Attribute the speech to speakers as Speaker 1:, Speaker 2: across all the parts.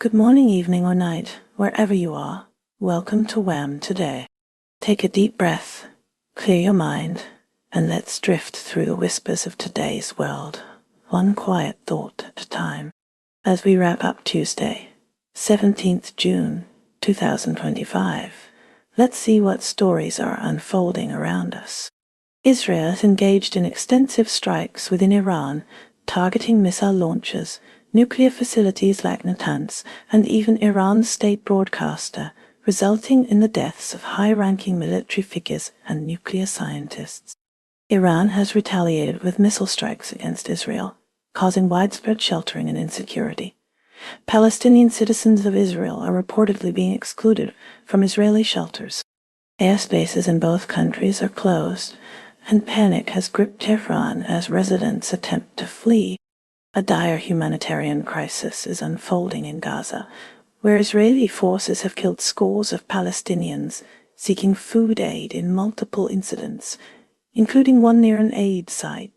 Speaker 1: Good morning, evening, or night, wherever you are. Welcome to WHAM today. Take a deep breath, clear your mind, and let's drift through the whispers of today's world, one quiet thought at a time. As we wrap up Tuesday, 17th June 2025, let's see what stories are unfolding around us. Israel is engaged in extensive strikes within Iran, targeting missile launchers, nuclear facilities like Natanz, and even Iran's state broadcaster, resulting in the deaths of high-ranking military figures and nuclear scientists. Iran has retaliated with missile strikes against Israel, causing widespread sheltering and insecurity. Palestinian citizens of Israel are reportedly being excluded from Israeli shelters. Airspaces in both countries are closed, and panic has gripped Tehran as residents attempt to flee. A dire humanitarian crisis is unfolding in Gaza, where Israeli forces have killed scores of Palestinians seeking food aid in multiple incidents, including one near an aid site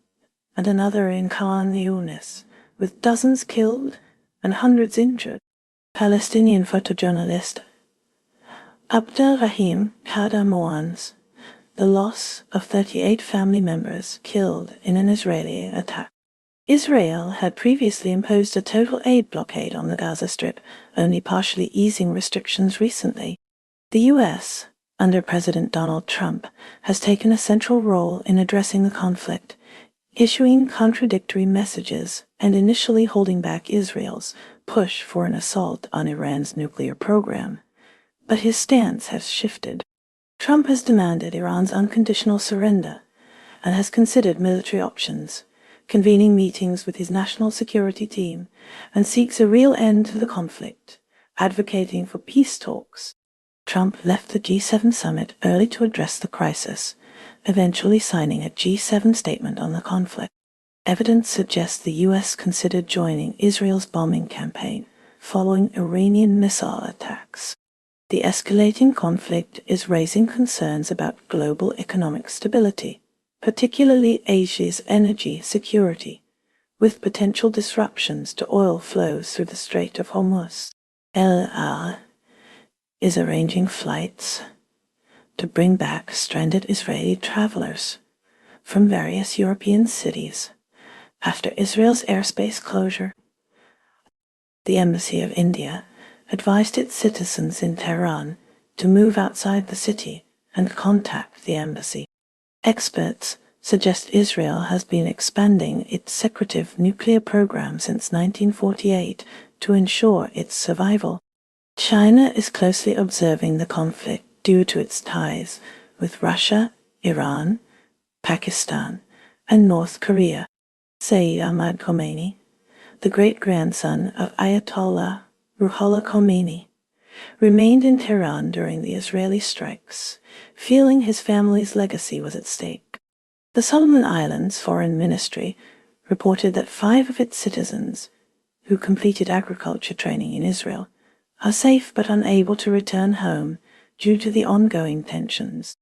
Speaker 1: and another in Khan Yunis, with dozens killed and hundreds injured. Palestinian photojournalist Abdelrahim Khadr mourns the loss of 38 family members killed in an Israeli attack. Israel had previously imposed a total aid blockade on the Gaza Strip, only partially easing restrictions recently. The U.S., under President Donald Trump, has taken a central role in addressing the conflict, issuing contradictory messages and initially holding back Israel's push for an assault on Iran's nuclear program. But his stance has shifted. Trump has demanded Iran's unconditional surrender and has considered military options, convening meetings with his national security team, and seeks a real end to the conflict, advocating for peace talks. Trump left the G7 summit early to address the crisis, eventually signing a G7 statement on the conflict. Evidence suggests the U.S. considered joining Israel's bombing campaign following Iranian missile attacks. The escalating conflict is raising concerns about global economic stability, particularly Asia's energy security, with potential disruptions to oil flows through the Strait of Hormuz. El Al is arranging flights to bring back stranded Israeli travelers from various European cities after Israel's airspace closure. The Embassy of India advised its citizens in Tehran to move outside the city and contact the embassy. Experts suggest Israel has been expanding its secretive nuclear program since 1948 to ensure its survival. China is closely observing the conflict due to its ties with Russia, Iran, Pakistan, and North Korea. Sayyid Ahmad Khomeini, the great-grandson of Ayatollah Ruhollah Khomeini, remained in Tehran during the Israeli strikes, feeling his family's legacy was at stake. The Solomon Islands Foreign Ministry reported that 5 of its citizens, who completed agriculture training in Israel, are safe but unable to return home due to the ongoing tensions.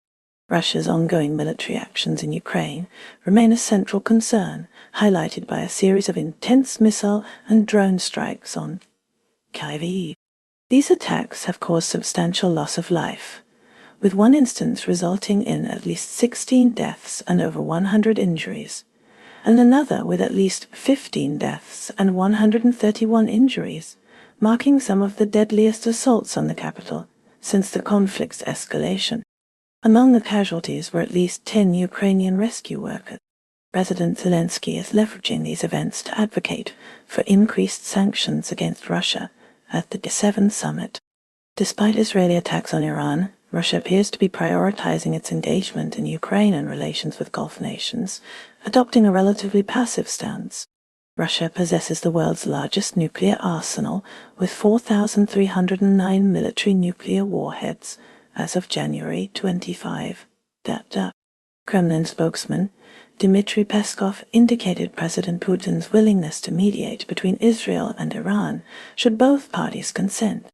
Speaker 1: Russia's ongoing military actions in Ukraine remain a central concern, highlighted by a series of intense missile and drone strikes on Kyiv. These attacks have caused substantial loss of life, with one instance resulting in at least 16 deaths and over 100 injuries, and another with at least 15 deaths and 131 injuries, marking some of the deadliest assaults on the capital since the conflict's escalation. Among the casualties were at least 10 Ukrainian rescue workers. President Zelenskyy is leveraging these events to advocate for increased sanctions against Russia at the G7 summit. Despite Israeli attacks on Iran, Russia appears to be prioritizing its engagement in Ukraine and relations with Gulf nations, adopting a relatively passive stance. Russia possesses the world's largest nuclear arsenal, with 4,309 military nuclear warheads as of January 25. Kremlin spokesman Dmitry Peskov indicated President Putin's willingness to mediate between Israel and Iran should both parties consent.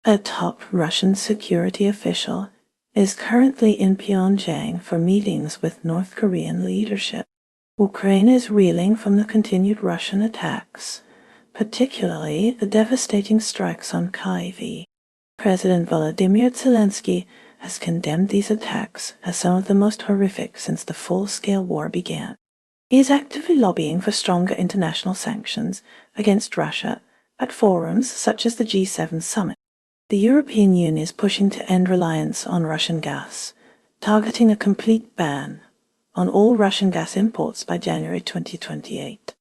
Speaker 1: A top Russian security official is currently in Pyongyang for meetings with North Korean leadership. Ukraine is reeling from the continued Russian attacks, particularly the devastating strikes on Kyiv. President Volodymyr Zelenskyy has condemned these attacks as some of the most horrific since the full-scale war began. He is actively lobbying for stronger international sanctions against Russia at forums such as the G7 summit. The European Union is pushing to end reliance on Russian gas, targeting a complete ban on all Russian gas imports by January 2028.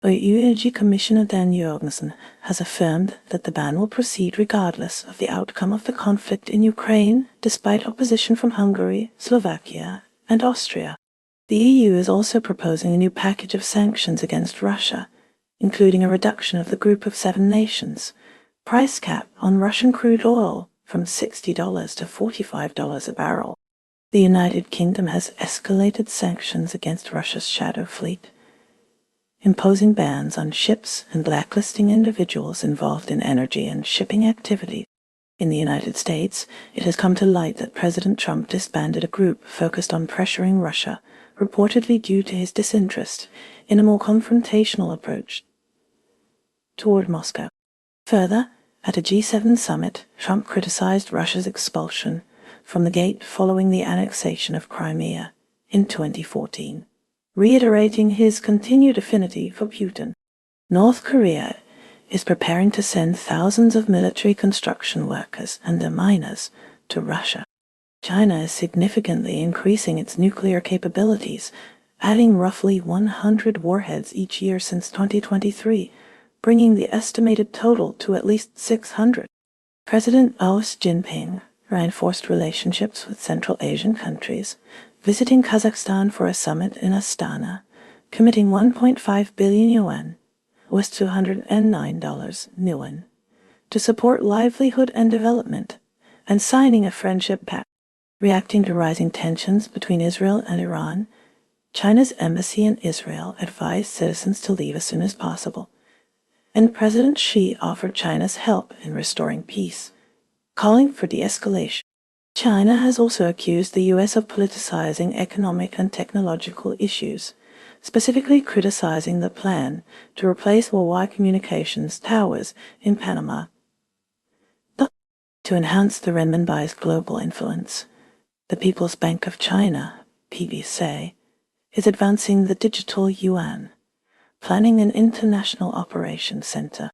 Speaker 1: EU Energy Commissioner Dan Jorgensen has affirmed that the ban will proceed regardless of the outcome of the conflict in Ukraine, despite opposition from Hungary, Slovakia, and Austria. The EU is also proposing a new package of sanctions against Russia, including a reduction of the Group of 7 nations, price cap on Russian crude oil from $60 to $45 a barrel. The United Kingdom has escalated sanctions against Russia's shadow fleet, imposing bans on ships and blacklisting individuals involved in energy and shipping activities. In the United States, it has come to light that President Trump disbanded a group focused on pressuring Russia, reportedly due to his disinterest in a more confrontational approach toward Moscow. Further, at a G7 summit, Trump criticized Russia's expulsion from the gate following the annexation of Crimea in 2014, reiterating his continued affinity for Putin. North Korea is preparing to send thousands of military construction workers and miners to Russia. China is significantly increasing its nuclear capabilities, adding roughly 100 warheads each year since 2023, bringing the estimated total to at least 600. President Xi Jinping reinforced relationships with Central Asian countries, visiting Kazakhstan for a summit in Astana, committing 1.5 billion yuan, worth $209 million, to support livelihood and development, and signing a friendship pact. Reacting to rising tensions between Israel and Iran, China's embassy in Israel advised citizens to leave as soon as possible, and President Xi offered China's help in restoring peace, calling for de-escalation. China has also accused the U.S. of politicizing economic and technological issues, specifically criticizing the plan to replace Huawei communications towers in Panama. To enhance the renminbi's global influence, the People's Bank of China, PBC, is advancing the digital yuan, planning an international operations center.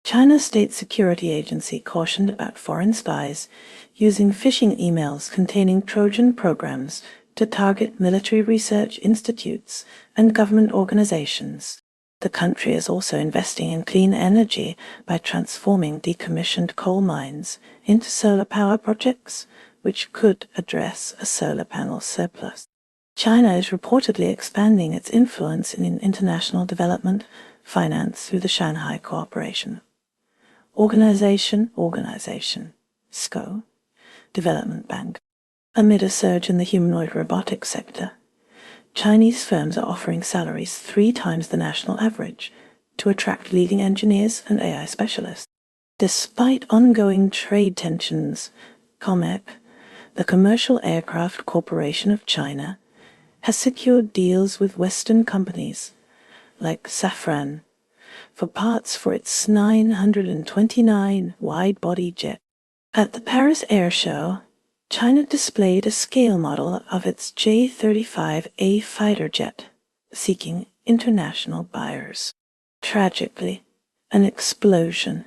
Speaker 1: China's state security agency cautioned about foreign spies using phishing emails containing Trojan programs to target military research institutes and government organizations. The country is also investing in clean energy by transforming decommissioned coal mines into solar power projects, which could address a solar panel surplus. China is reportedly expanding its influence in international development finance through the Shanghai Cooperation Organization, SCO, Development Bank. Amid a surge in the humanoid robotics sector, Chinese firms are offering salaries 3 times the national average to attract leading engineers and AI specialists. Despite ongoing trade tensions, COMEC, the Commercial Aircraft Corporation of China, has secured deals with Western companies like Safran for parts for its 929 wide-body jet. At the Paris Air Show, China displayed a scale model of its J-35A fighter jet, seeking international buyers. Tragically, an explosion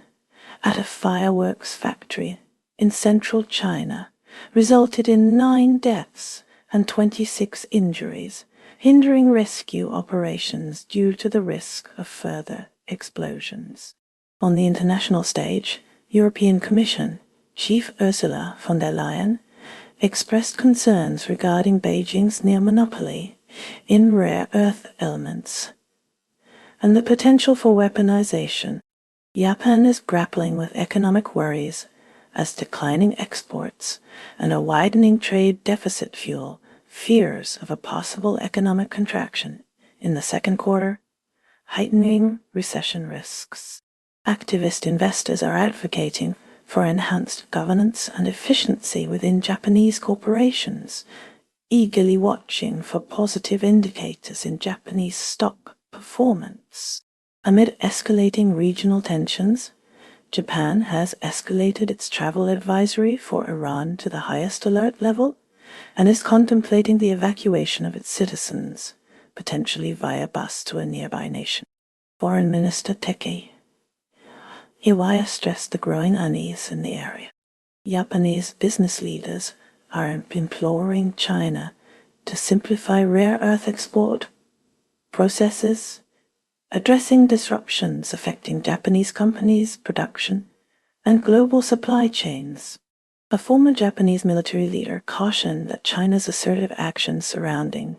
Speaker 1: at a fireworks factory in central China resulted in 9 deaths and 26 injuries, hindering rescue operations due to the risk of further explosions. On the international stage, European Commission Chief Ursula von der Leyen expressed concerns regarding Beijing's near-monopoly in rare earth elements and the potential for weaponization. Japan is grappling with economic worries as declining exports and a widening trade deficit fuel fears of a possible economic contraction in the second quarter, heightening recession risks. Activist investors are advocating for enhanced governance and efficiency within Japanese corporations, eagerly watching for positive indicators in Japanese stock performance. Amid escalating regional tensions, Japan has escalated its travel advisory for Iran to the highest alert level and is contemplating the evacuation of its citizens, potentially via bus to a nearby nation. Foreign Minister Teki Iwaya stressed the growing unease in the area. Japanese business leaders are imploring China to simplify rare earth export processes, addressing disruptions affecting Japanese companies' production and global supply chains. A former Japanese military leader cautioned that China's assertive actions surrounding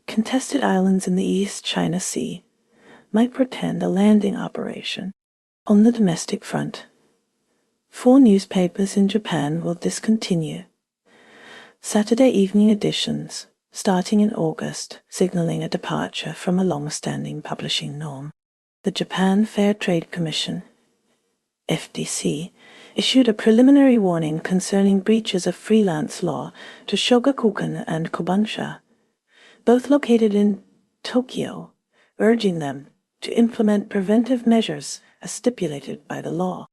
Speaker 1: contested islands in the East China Sea might portend a landing operation. On the domestic front, 4 newspapers in Japan will discontinue Saturday evening editions starting in August, signaling a departure from a long-standing publishing norm. The Japan Fair Trade Commission, FTC, issued a preliminary warning concerning breaches of freelance law to Shogakukan and Kobansha, both located in Tokyo, urging them to implement preventive measures as stipulated by the law.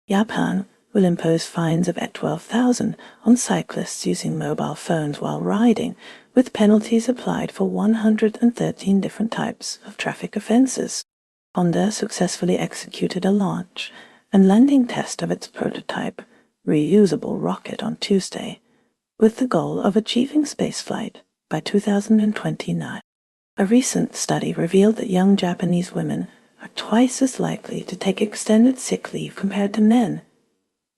Speaker 1: Japan will impose fines of 12,000 on cyclists using mobile phones while riding, with penalties applied for 113 different types of traffic offenses. Honda successfully executed a launch and landing test of its prototype, reusable rocket on Tuesday, with the goal of achieving spaceflight by 2029. A recent study revealed that young Japanese women are twice as likely to take extended sick leave compared to men,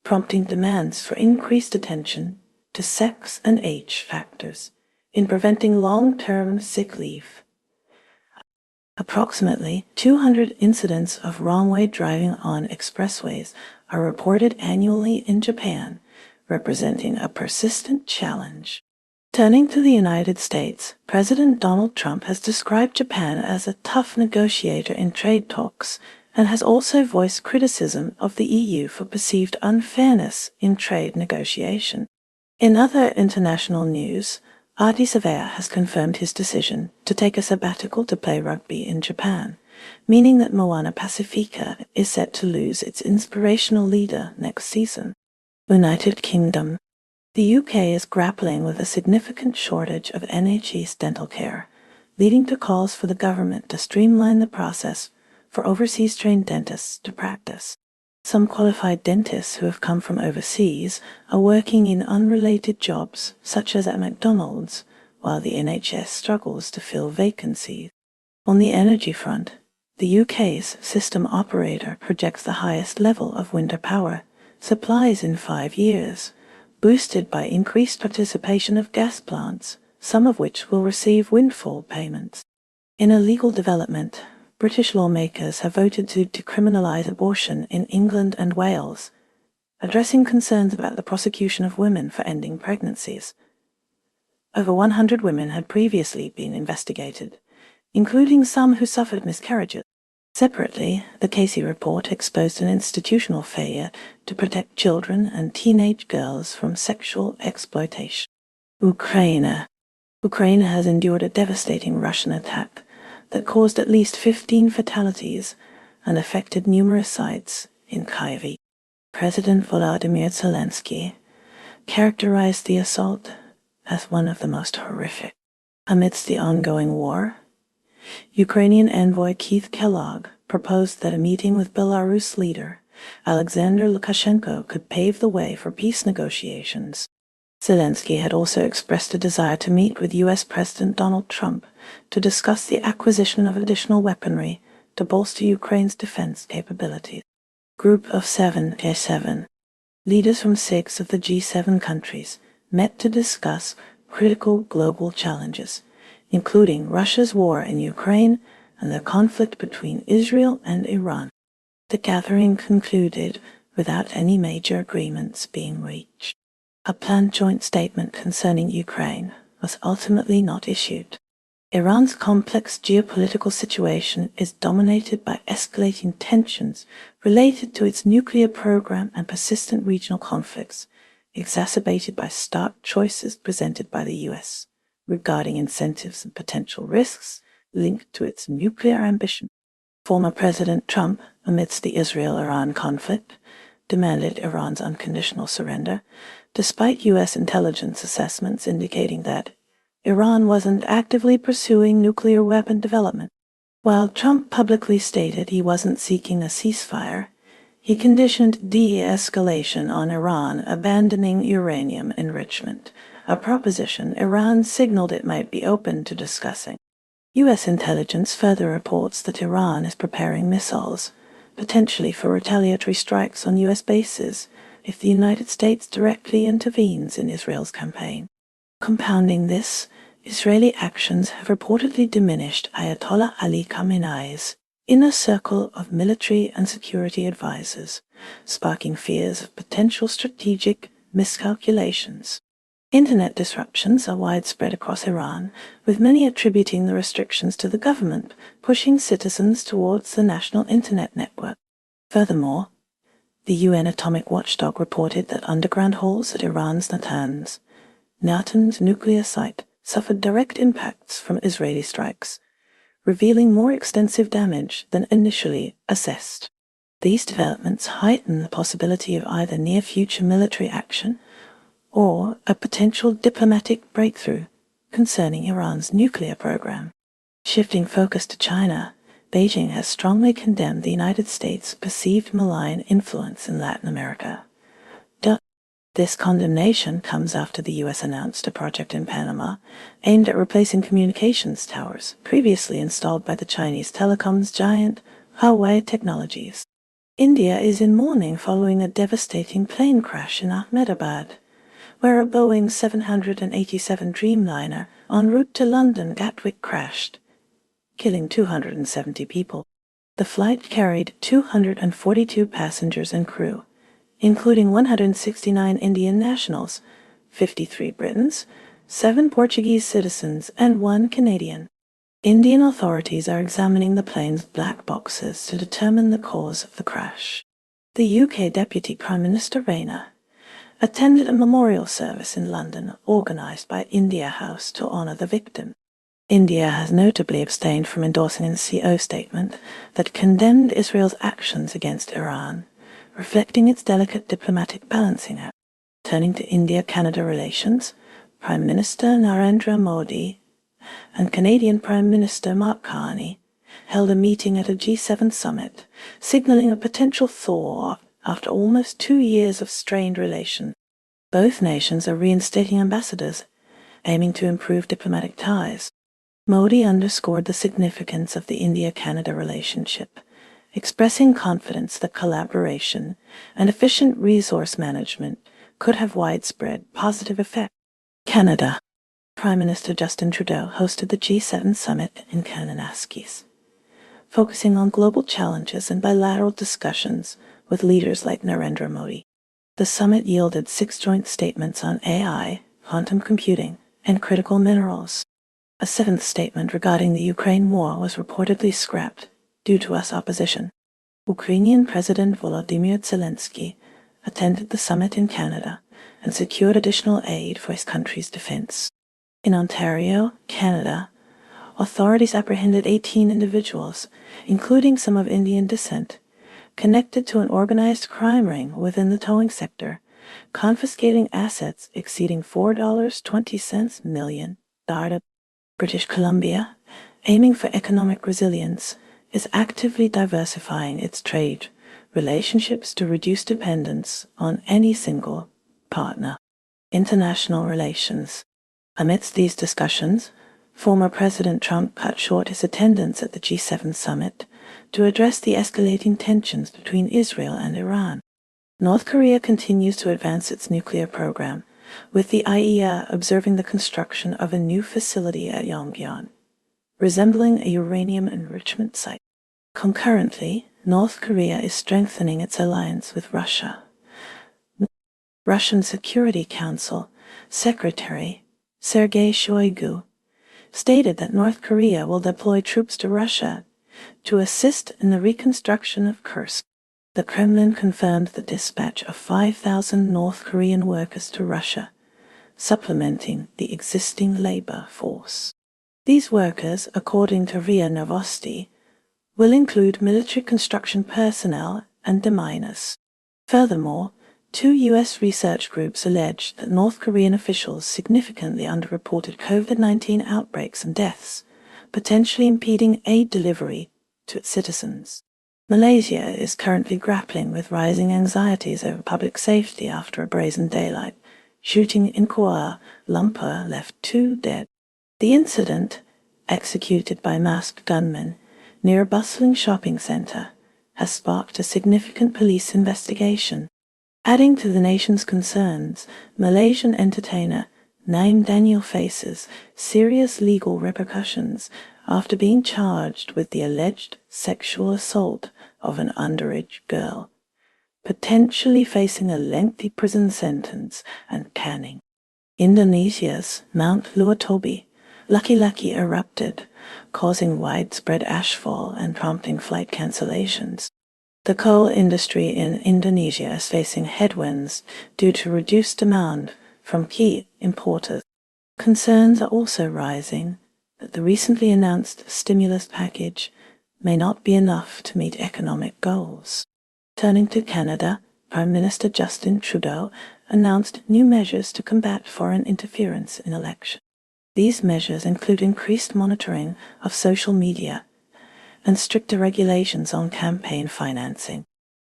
Speaker 1: prompting demands for increased attention to sex and age factors in preventing long-term sick leave. Approximately 200 incidents of wrong-way driving on expressways are reported annually in Japan, representing a persistent challenge. Turning to the United States, President Donald Trump has described Japan as a tough negotiator in trade talks and has also voiced criticism of the EU for perceived unfairness in trade negotiation. In other international news, Artie Savea has confirmed his decision to take a sabbatical to play rugby in Japan, meaning that Moana Pacifica is set to lose its inspirational leader next season. United Kingdom. The UK is grappling with a significant shortage of NHS dental care, leading to calls for the government to streamline the process for overseas-trained dentists to practice. Some qualified dentists who have come from overseas are working in unrelated jobs, such as at McDonald's, while the NHS struggles to fill vacancies. On the energy front, the UK's system operator projects the highest level of winter power supplies in 5 years, boosted by increased participation of gas plants, some of which will receive windfall payments. In a legal development, British lawmakers have voted to decriminalise abortion in England and Wales, addressing concerns about the prosecution of women for ending pregnancies. Over 100 women had previously been investigated, including some who suffered miscarriages. Separately, the Casey report exposed an institutional failure to protect children and teenage girls from sexual exploitation. Ukraine has endured a devastating Russian attack that caused at least 15 fatalities and affected numerous sites in Kyiv. President Volodymyr Zelenskyy characterized the assault as one of the most horrific. Amidst the ongoing war, Ukrainian envoy Keith Kellogg proposed that a meeting with Belarus leader Alexander Lukashenko could pave the way for peace negotiations. Zelenskyy had also expressed a desire to meet with U.S. President Donald Trump to discuss the acquisition of additional weaponry to bolster Ukraine's defense capabilities. Group of 7 G7 leaders from 6 of the G7 countries met to discuss critical global challenges, including Russia's war in Ukraine and the conflict between Israel and Iran. The gathering concluded without any major agreements being reached. A planned joint statement concerning Ukraine was ultimately not issued. Iran's complex geopolitical situation is dominated by escalating tensions related to its nuclear program and persistent regional conflicts, exacerbated by stark choices presented by the U.S. regarding incentives and potential risks linked to its nuclear ambition. Former President Trump, amidst the Israel-Iran conflict, demanded Iran's unconditional surrender, despite U.S. intelligence assessments indicating that Iran wasn't actively pursuing nuclear weapon development. While Trump publicly stated he wasn't seeking a ceasefire, he conditioned de-escalation on Iran abandoning uranium enrichment, a proposition Iran signaled it might be open to discussing. U.S. intelligence further reports that Iran is preparing missiles, potentially for retaliatory strikes on U.S. bases if the United States directly intervenes in Israel's campaign. Compounding this, Israeli actions have reportedly diminished Ayatollah Ali Khamenei's inner circle of military and security advisors, sparking fears of potential strategic miscalculations. Internet disruptions are widespread across Iran, with many attributing the restrictions to the government, pushing citizens towards the national internet network. Furthermore, the UN atomic watchdog reported that underground holes at Iran's Natanz nuclear site suffered direct impacts from Israeli strikes, revealing more extensive damage than initially assessed. These developments heighten the possibility of either near-future military action or a potential diplomatic breakthrough concerning Iran's nuclear program. Shifting focus to China, Beijing has strongly condemned the United States' perceived malign influence in Latin America. This condemnation comes after the U.S. announced a project in Panama aimed at replacing communications towers previously installed by the Chinese telecoms giant Huawei Technologies. India is in mourning following a devastating plane crash in Ahmedabad, where a Boeing 787 Dreamliner en route to London Gatwick crashed, killing 270 people. The flight carried 242 passengers and crew, including 169 Indian nationals, 53 Britons, 7 Portuguese citizens, and 1 Canadian. Indian authorities are examining the plane's black boxes to determine the cause of the crash. The UK Deputy Prime Minister Rayner attended a memorial service in London organised by India House to honour the victim. India has notably abstained from endorsing a CO statement that condemned Israel's actions against Iran, reflecting its delicate diplomatic balancing act. Turning to India-Canada relations, Prime Minister Narendra Modi and Canadian Prime Minister Mark Carney held a meeting at a G7 summit, signaling a potential thaw after almost 2 years of strained relations. Both nations are reinstating ambassadors, aiming to improve diplomatic ties. Modi underscored the significance of the India-Canada relationship, expressing confidence that collaboration and efficient resource management could have widespread positive effects. Canada. Prime Minister Justin Trudeau hosted the G7 summit in Kananaskis, focusing on global challenges and bilateral discussions with leaders like Narendra Modi. The summit yielded 6 joint statements on AI, quantum computing, and critical minerals. A 7th statement regarding the Ukraine war was reportedly scrapped due to US opposition. Ukrainian President Volodymyr Zelenskyy attended the summit in Canada and secured additional aid for his country's defense. In Ontario, Canada, authorities apprehended 18 individuals, including some of Indian descent, connected to an organized crime ring within the towing sector, confiscating assets exceeding $4.20 million. British Columbia, aiming for economic resilience, is actively diversifying its trade relationships to reduce dependence on any single partner. International relations. Amidst these discussions, former President Trump cut short his attendance at the G7 summit to address the escalating tensions between Israel and Iran. North Korea continues to advance its nuclear program, with the IAEA observing the construction of a new facility at Yongbyon, resembling a uranium enrichment site. Concurrently, North Korea is strengthening its alliance with Russia. Russian Security Council Secretary Sergei Shoigu stated that North Korea will deploy troops to Russia to assist in the reconstruction of Kursk. The Kremlin confirmed the dispatch of 5,000 North Korean workers to Russia, supplementing the existing labor force. These workers, according to RIA Novosti, will include military construction personnel and deminers. Furthermore, 2 U.S. research groups allege that North Korean officials significantly underreported COVID-19 outbreaks and deaths, potentially impeding aid delivery to its citizens. Malaysia is currently grappling with rising anxieties over public safety after a brazen daylight shooting in Kuala Lumpur left 2 dead. The incident, executed by masked gunmen near a bustling shopping centre, has sparked a significant police investigation. Adding to the nation's concerns, Malaysian entertainer Naim Daniel faces serious legal repercussions after being charged with the alleged sexual assault of an underage girl, potentially facing a lengthy prison sentence and caning. Indonesia's Mount Luatobi Laki-Laki erupted, causing widespread ashfall and prompting flight cancellations. The coal industry in Indonesia is facing headwinds due to reduced demand from key importers. Concerns are also rising that the recently announced stimulus package may not be enough to meet economic goals. Turning to Canada, Prime Minister Justin Trudeau announced new measures to combat foreign interference in elections. These measures include increased monitoring of social media and stricter regulations on campaign financing.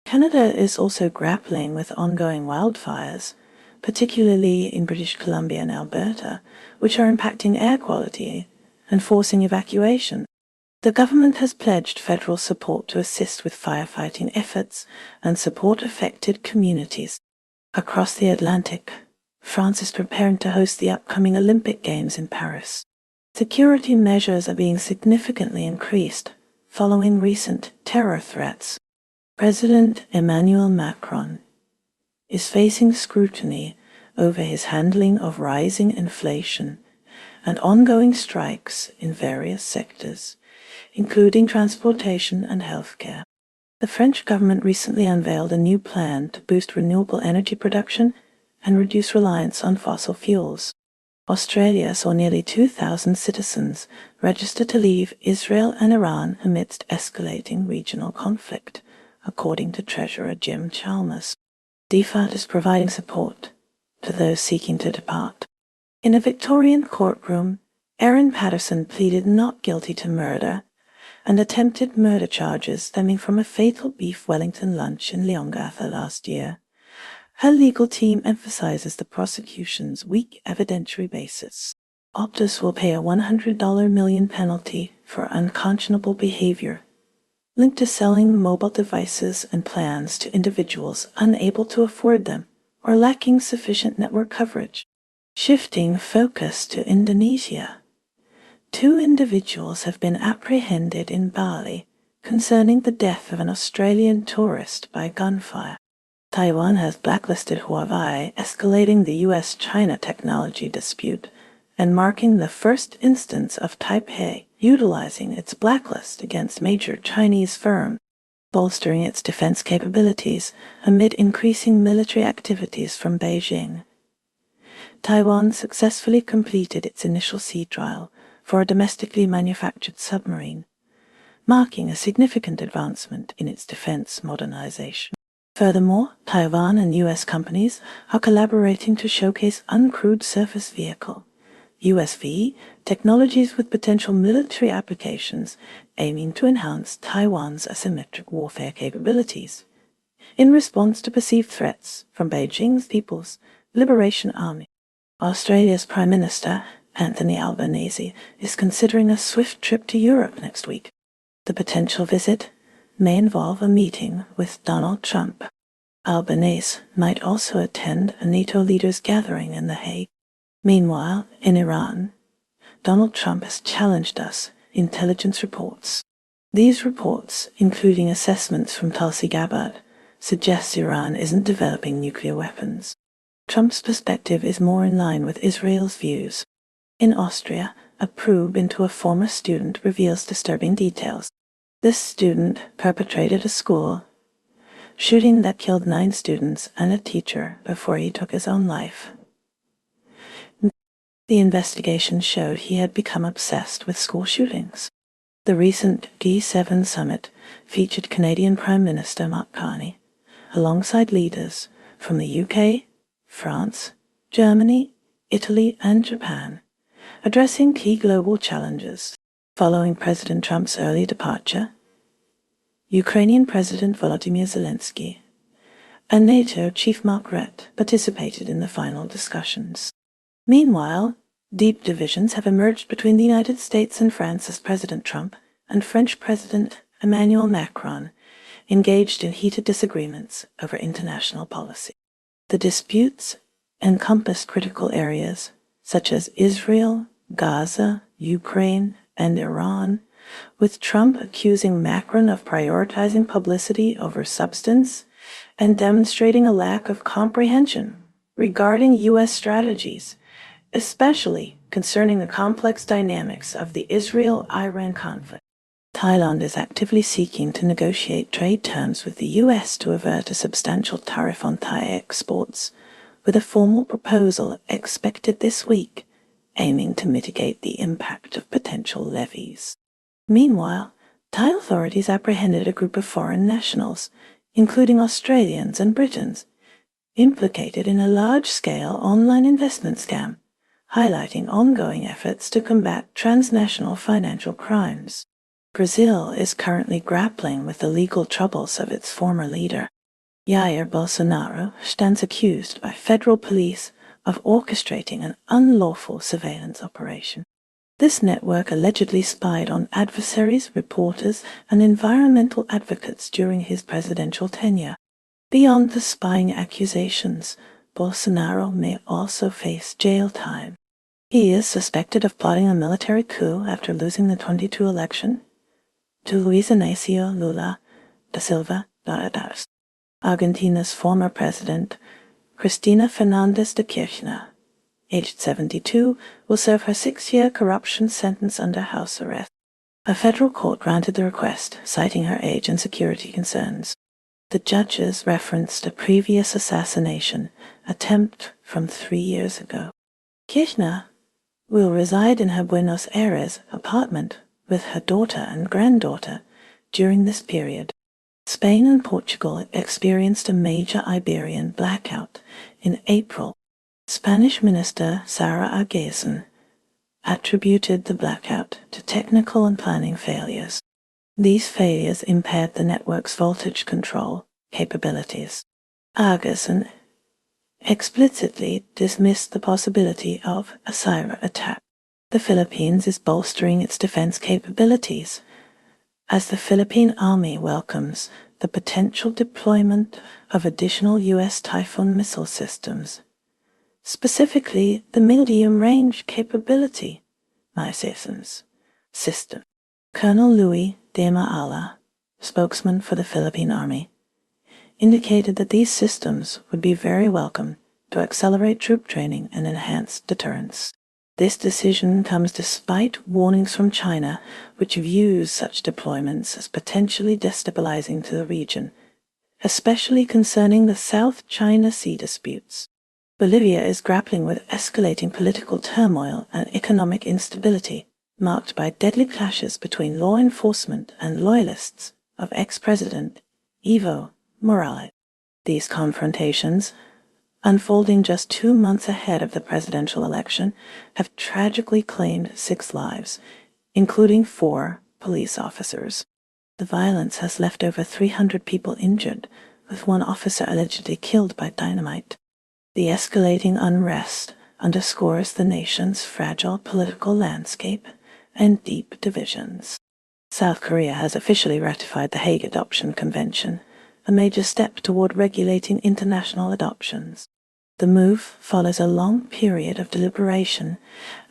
Speaker 1: Canada is also grappling with ongoing wildfires, particularly in British Columbia and Alberta, which are impacting air quality and forcing evacuation. The government has pledged federal support to assist with firefighting efforts and support affected communities. Across the Atlantic, France is preparing to host the upcoming Olympic Games in Paris. Security measures are being significantly increased following recent terror threats. President Emmanuel Macron is facing scrutiny over his handling of rising inflation and ongoing strikes in various sectors, including transportation and healthcare. The French government recently unveiled a new plan to boost renewable energy production and reduce reliance on fossil fuels. Australia saw nearly 2,000 citizens register to leave Israel and Iran amidst escalating regional conflict, according to Treasurer Jim Chalmers. DFAT is providing support to those seeking to depart. In a Victorian courtroom, Erin Patterson pleaded not guilty to murder and attempted murder charges stemming from a fatal beef Wellington lunch in Leongatha last year. Her legal team emphasizes the prosecution's weak evidentiary basis. Optus will pay a $100 million penalty for unconscionable behavior linked to selling mobile devices and plans to individuals unable to afford them or lacking sufficient network coverage. Shifting focus to Indonesia, 2 individuals have been apprehended in Bali concerning the death of an Australian tourist by gunfire. Taiwan has blacklisted Huawei, escalating the U.S.-China technology dispute and marking the first instance of Taipei utilizing its blacklist against major Chinese firms, bolstering its defense capabilities amid increasing military activities from Beijing. Taiwan successfully completed its initial sea trial for a domestically manufactured submarine, marking a significant advancement in its defense modernization. Furthermore, Taiwan and U.S. companies are collaborating to showcase uncrewed surface vehicle, USV, technologies with potential military applications aiming to enhance Taiwan's asymmetric warfare capabilities in response to perceived threats from Beijing's People's Liberation Army. Australia's Prime Minister, Anthony Albanese, is considering a swift trip to Europe next week. The potential visit may involve a meeting with Donald Trump. Albanese might also attend a NATO leaders' gathering in The Hague. Meanwhile, in Iran, Donald Trump has challenged us, intelligence reports. These reports, including assessments from Tulsi Gabbard, suggest Iran isn't developing nuclear weapons. Trump's perspective is more in line with Israel's views. In Austria, a probe into a former student reveals disturbing details. This student perpetrated a school shooting that killed 9 students and a teacher before he took his own life. The investigation showed he had become obsessed with school shootings. The recent G7 summit featured Canadian Prime Minister Mark Carney, alongside leaders from the UK, France, Germany, Italy, and Japan, addressing key global challenges. Following President Trump's early departure, Ukrainian President Volodymyr Zelenskyy and NATO Chief Mark Rutte participated in the final discussions. Meanwhile, deep divisions have emerged between the United States and France as President Trump and French President Emmanuel Macron engaged in heated disagreements over international policy. The disputes encompassed critical areas such as Israel, Gaza, Ukraine, and Iran, with Trump accusing Macron of prioritizing publicity over substance and demonstrating a lack of comprehension regarding U.S. strategies, especially concerning the complex dynamics of the Israel-Iran conflict. Thailand is actively seeking to negotiate trade terms with the U.S. to avert a substantial tariff on Thai exports, with a formal proposal expected this week, aiming to mitigate the impact of potential levies. Meanwhile, Thai authorities apprehended a group of foreign nationals, including Australians and Britons, implicated in a large-scale online investment scam, highlighting ongoing efforts to combat transnational financial crimes. Brazil is currently grappling with the legal troubles of its former leader. Jair Bolsonaro stands accused by federal police of orchestrating an unlawful surveillance operation. This network allegedly spied on adversaries, reporters, and environmental advocates during his presidential tenure. Beyond the spying accusations, Bolsonaro may also face jail time. He is suspected of plotting a military coup after losing the 2022 election to Luiz Inácio Lula da Silva da Arce. Argentina's former president, Cristina Fernández de Kirchner, aged 72, will serve her 6-year corruption sentence under house arrest. A federal court granted the request, citing her age and security concerns. The judges referenced a previous assassination attempt from 3 years ago. Kirchner will reside in her Buenos Aires apartment with her daughter and granddaughter during this period. Spain and Portugal experienced a major Iberian blackout in April. Spanish Minister Sara Argüelles attributed the blackout to technical and planning failures. These failures impaired the network's voltage control capabilities. Argüelles explicitly dismissed the possibility of a cyber attack. The Philippines is bolstering its defense capabilities, as the Philippine Army welcomes the potential deployment of additional U.S. Typhoon missile systems, specifically the medium-range capability MISASMS system. Colonel Louis de Maala, spokesman for the Philippine Army, indicated that these systems would be very welcome to accelerate troop training and enhance deterrence. This decision comes despite warnings from China, which views such deployments as potentially destabilizing to the region, especially concerning the South China Sea disputes. Bolivia is grappling with escalating political turmoil and economic instability, marked by deadly clashes between law enforcement and loyalists of ex-president Evo Morales. These confrontations, unfolding just 2 months ahead of the presidential election, have tragically claimed 6 lives, including 4 police officers. The violence has left over 300 people injured, with 1 officer allegedly killed by dynamite. The escalating unrest underscores the nation's fragile political landscape and deep divisions. South Korea has officially ratified the Hague Adoption Convention, a major step toward regulating international adoptions. The move follows a long period of deliberation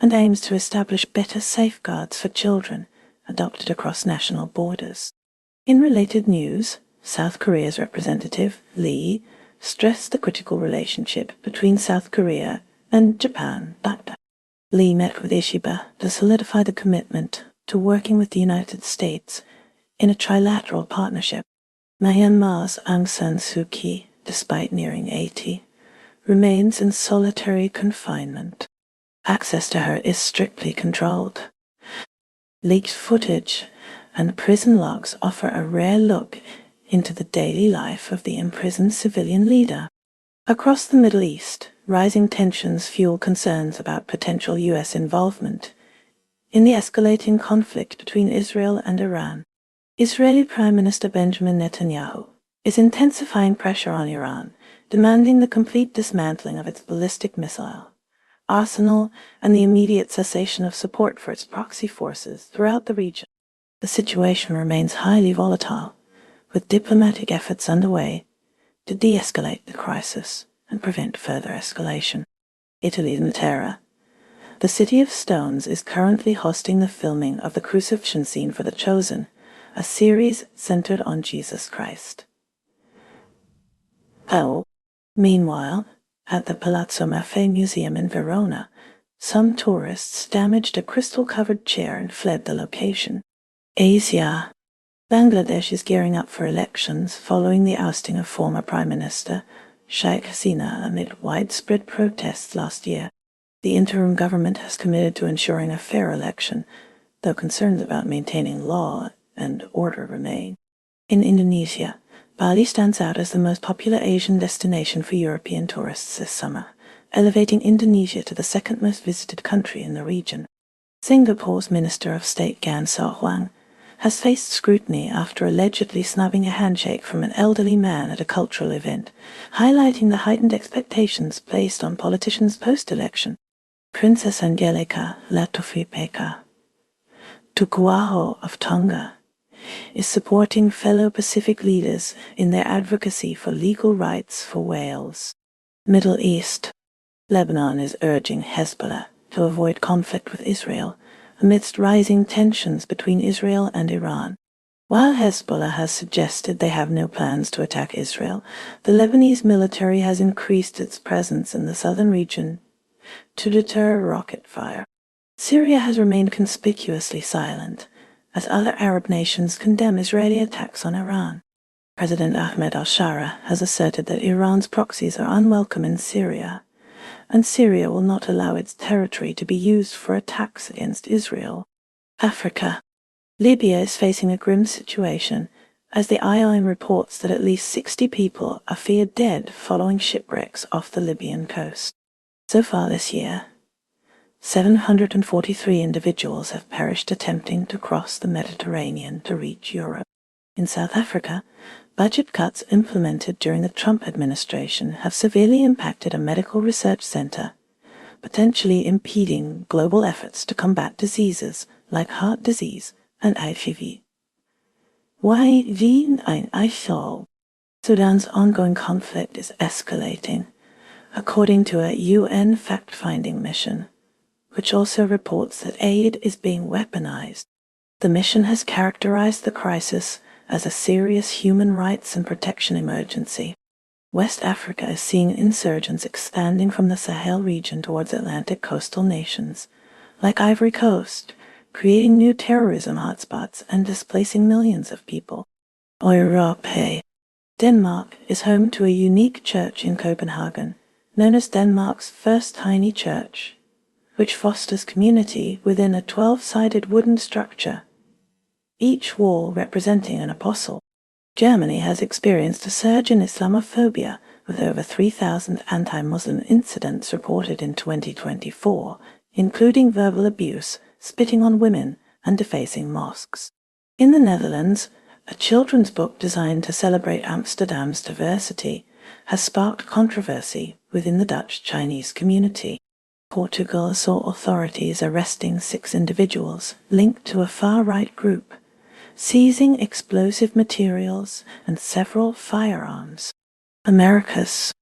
Speaker 1: and aims to establish better safeguards for children adopted across national borders. In related news, South Korea's representative, Lee, stressed the critical relationship between South Korea and Japan. Lee met with Ishiba to solidify the commitment to working with the United States in a trilateral partnership. Myanmar's Aung San Suu Kyi, despite nearing 80, remains in solitary confinement. Access to her is strictly controlled. Leaked footage and prison logs offer a rare look into the daily life of the imprisoned civilian leader. Across the Middle East, rising tensions fuel concerns about potential U.S. involvement in the escalating conflict between Israel and Iran. Israeli Prime Minister Benjamin Netanyahu is intensifying pressure on Iran, demanding the complete dismantling of its ballistic missile arsenal and the immediate cessation of support for its proxy forces throughout the region. The situation remains highly volatile, with diplomatic efforts underway to de-escalate the crisis and prevent further escalation. Italy's Matera. The City of Stones is currently hosting the filming of the crucifixion scene for The Chosen, a series centered on Jesus Christ. Meanwhile, at the Palazzo Maffei Museum in Verona, some tourists damaged a crystal-covered chair and fled the location. Asia. Bangladesh is gearing up for elections following the ousting of former Prime Minister Sheikh Hasina amid widespread protests last year. The interim government has committed to ensuring a fair election, though concerns about maintaining law and order remain. In Indonesia, Bali stands out as the most popular Asian destination for European tourists this summer, elevating Indonesia to the second most visited country in the region. Singapore's Minister of State Gan So Huang has faced scrutiny after allegedly snubbing a handshake from an elderly man at a cultural event, highlighting the heightened expectations placed on politicians post-election. Princess Angelica Latufipeka Tukuaho of Tonga is supporting fellow Pacific leaders in their advocacy for legal rights for whales. Middle East. Lebanon is urging Hezbollah to avoid conflict with Israel amidst rising tensions between Israel and Iran. While Hezbollah has suggested they have no plans to attack Israel, the Lebanese military has increased its presence in the southern region to deter rocket fire. Syria has remained conspicuously silent as other Arab nations condemn Israeli attacks on Iran. President Ahmed al-Shara has asserted that Iran's proxies are unwelcome in Syria, and Syria will not allow its territory to be used for attacks against Israel. Africa. Libya is facing a grim situation as the IOM reports that at least 60 people are feared dead following shipwrecks off the Libyan coast. So far this year, 743 individuals have perished attempting to cross the Mediterranean to reach Europe. In South Africa, budget cuts implemented during the Trump administration have severely impacted a medical research center, potentially impeding global efforts to combat diseases like heart disease and HIV. Sudan's ongoing conflict is escalating, according to a UN fact-finding mission, which also reports that aid is being weaponized. The mission has characterized the crisis as a serious human rights and protection emergency. West Africa is seeing insurgents expanding from the Sahel region towards Atlantic coastal nations, like Ivory Coast, creating new terrorism hotspots and displacing millions of people. Europe. Denmark is home to a unique church in Copenhagen, known as Denmark's first tiny church, which fosters community within a 12-sided wooden structure, each wall representing an apostle. Germany has experienced a surge in Islamophobia, with over 3,000 anti-Muslim incidents reported in 2024, including verbal abuse, spitting on women, and defacing mosques. In the Netherlands, a children's book designed to celebrate Amsterdam's diversity has sparked controversy within the Dutch-Chinese community. Portugal saw authorities arresting 6 individuals linked to a far-right group, seizing explosive materials and several firearms. Americas.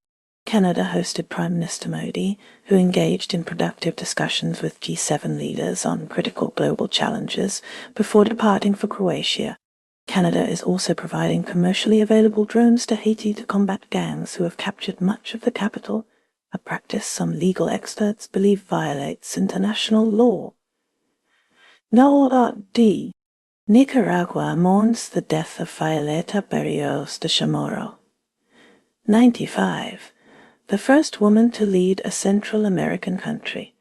Speaker 1: Canada hosted Prime Minister Modi, who engaged in productive discussions with G7 leaders on critical global challenges before departing for Croatia. Canada is also providing commercially available drones to Haiti to combat gangs who have captured much of the capital, a practice some legal experts believe violates international law. D. Nicaragua mourns the death of Violeta Berrios de Chamorro, 95, the first woman to lead a Central American country,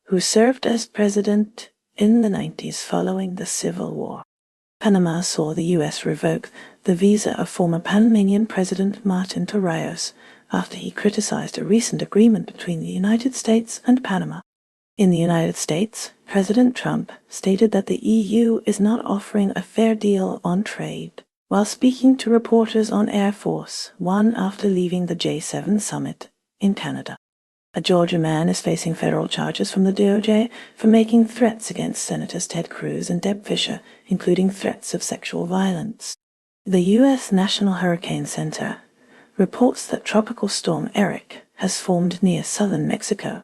Speaker 1: who served as president in the 90s following the Civil War. Panama saw the U.S. revoke the visa of former Panamanian President Martin Torrijos after he criticized a recent agreement between the United States and Panama. In the United States, President Trump stated that the EU is not offering a fair deal on trade, while speaking to reporters on Air Force One after leaving the J7 summit in Canada. A Georgia man is facing federal charges from the DOJ for making threats against Senators Ted Cruz and Deb Fischer, including threats of sexual violence. The U.S. National Hurricane Center reports that Tropical Storm Eric has formed near southern Mexico.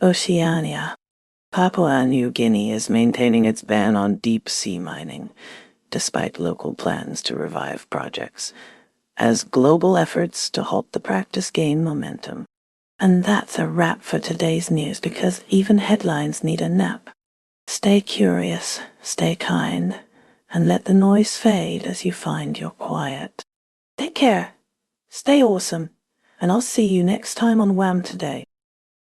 Speaker 1: Oceania. Papua New Guinea is maintaining its ban on deep-sea mining, despite local plans to revive projects, as global efforts to halt the practice gain momentum. And that's a wrap for today's news, because even headlines need a nap. Stay curious, stay kind, and let the noise fade as you find your quiet. Take care, stay awesome, and I'll see you next time on WHAM Today.